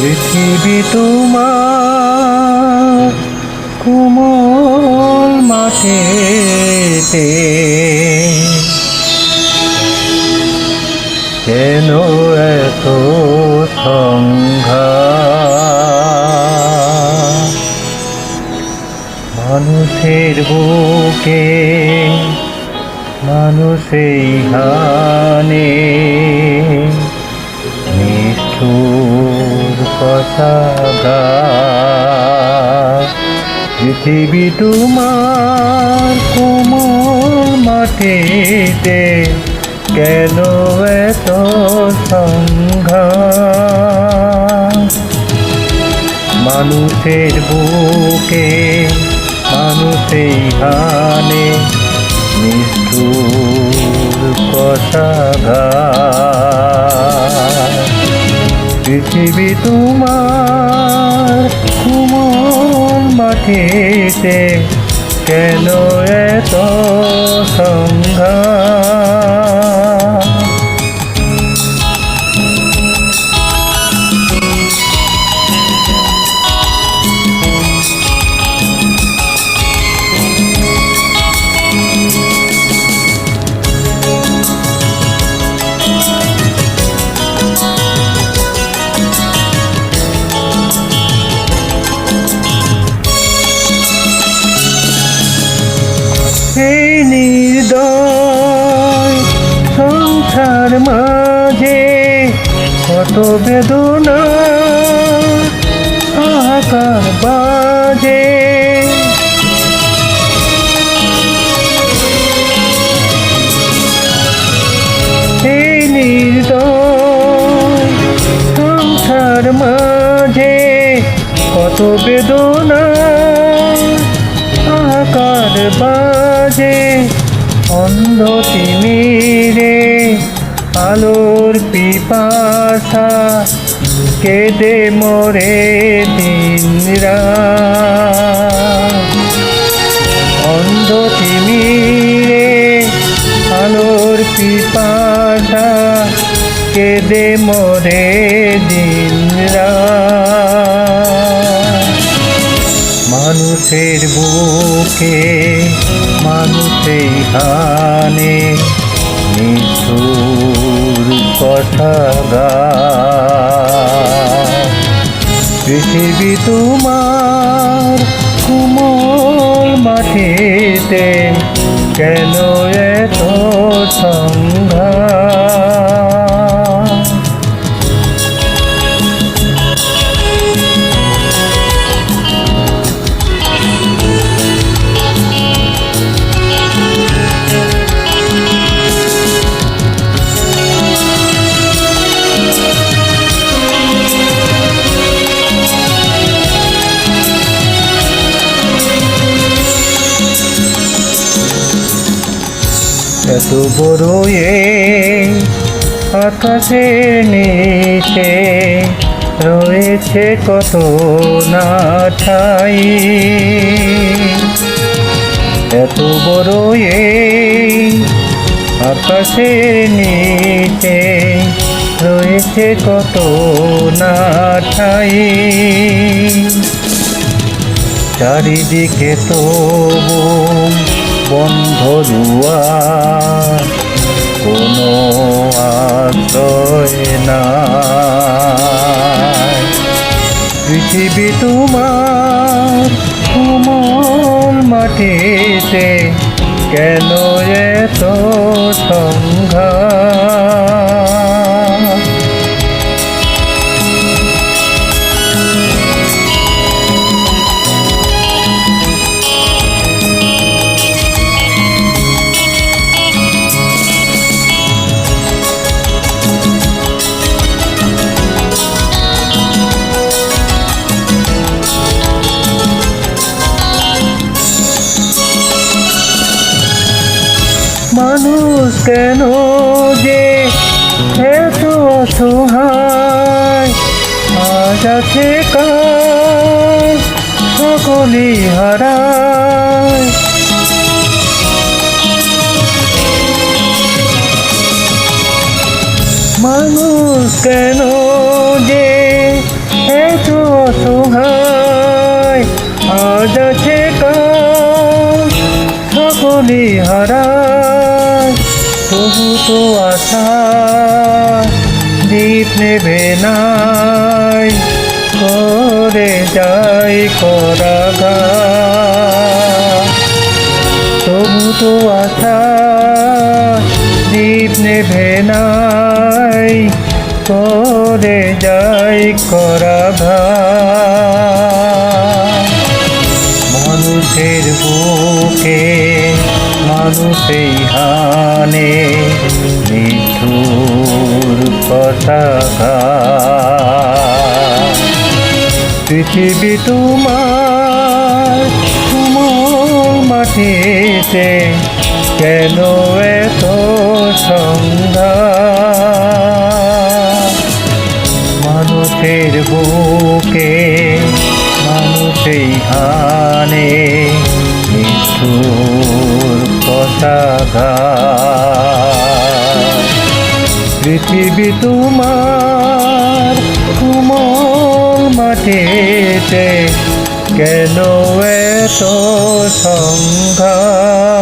পৃথিবী তোমার কোমল মাটিতে কেন এত সংঘাত? মানুষের বুকে মানুষেই হানে নিষ্ঠুর কথাঘাত। পৃথিবী তোমার কোমল মাটিতে কেন এত সংঘাত? মানুষের বুকে মানুষেই হানে নিষ্ঠুর কথাঘাত। পৃথিবী তোমার কোমল মাটিতে কেন এত সংঘাত? এই নির্দয় সংসার মাঝে কত বেদনা হাহাকার বাজে। এই নির্দয় সংসার মাঝে কত বেদনা হাহাকার বাজে। অন্ধ তিমিরে আলোর পিপাসা কেঁদে মরে দিনরাত। অন্ধ তিমিরে আলোর পিপাসা কেঁদে মরে দিনরাত। মানুষের বুকে মানুষেই হানে নিষ্ঠুর কথাঘাত। পৃথিবী তোমার কোমল মাটিতে কেন এত সংঘাত? এত বড় এই আকাশের নিচে রয়েছে কত না ঠাই। এত বড় এই আকাশের নিচে রয়েছে কত না ঠাই। চারিদিকে তবু বন্ধ দুয়ার, কোনো আশ্রয় নাই। পৃথিবী তোমার কোমল মাটিতে কেন এত সংঘাত? মানুষ কেন যে এত অসহায়, আজ আছে কাল সকলেই হারায়। মানুষ কেন যে তবু তো আশা দীপ নেভে নাই, করে যাই কারাগার। তবু তো আশা দীপ নেভে নাই, করে যাই কারাগার। মানুষের বুকে মানুষেই হানে নিঠুর পতাকা। পৃথিবী তোমার তুমুল মাটিতে কেন এত সংঘাত? মানুষের বুকে মানুষেই হানে নিঠুর পতাকা। পৃথিবী তোমার কোমল মাটিতে কেন এত সংঘাত?